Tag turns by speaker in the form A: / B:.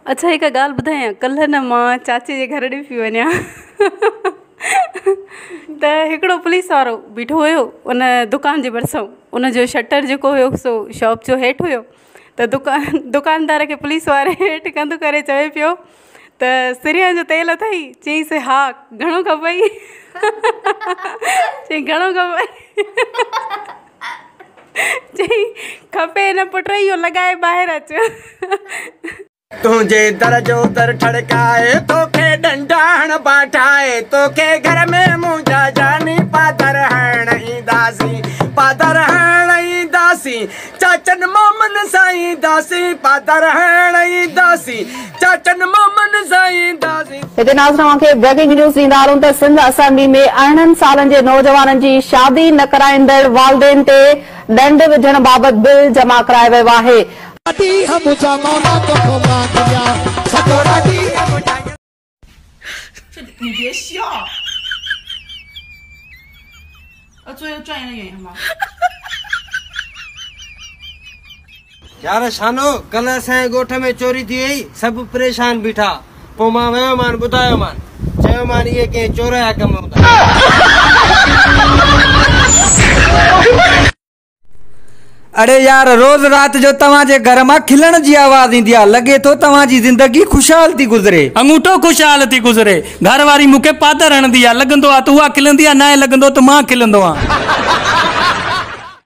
A: अच्छा हिकु ॻाल्हि ॿुधायां, कल्ह न मां चाचे जे घर ॾे पई वञा त हिकिड़ो पुलिस वारो बीठो हुयो उन दुकान जे भरिसां। उनजो शटर जेको हुयो सो शॉप जो हेठि हुयो। त दुकानदार खे पुलिस वारे हेठि कंधु करे चवे पियो त सिरिया जो तेल अथई? चईंसि हा। घणो खपई? चई घणो खपई? चई खपे न पुट, इहो लॻाए ॿाहिरि अच।
B: तुझे दर जो दर ठड़काए तोखे डंडाण बाठाए, तोखे घर में मुंहिंजा जानी पादर हण ईंदासीं, पादर हण ईंदासीं, चाचन मोमन साईं दासी, पादर हण ईंदासीं, चाचन मोमन साईं दासी।
C: हिते नाज़रीन खे ब्रेकिंग न्यूज़ ॾींदा हलूं त सिंध असेंबली में 18 सालनि जे नौजवाननि जी शादी न कराईंदड़ वालदेन ते ॾंड विझण बाबति बिल जमा करायो वियो आहे।
A: 你别笑，最后转一个原因吗？
B: यार शानो, कल असांजे ॻोठ में चोरी थी वई, सभु परेशान बीठा। पोइ मां वियो मान, ॿुधायो मान, चयो मान इहे कंहिं चोर जा कम हूंदा। अरे यार, रोज रात जो तव्हांजे घर मां खिलण जी आवाज ईंदी आहे, लॻे थो तव्हांजी ज़िंदगी खुशहाल थी गुज़रे।
D: अंगूठो खुशहाल थी गुज़रे। घर वारी मूंखे पादर हणंदी आहे, लॻंदो आहे त उहा खिलंदी आहे, न लॻंदो त मां खिलंदो आहियां।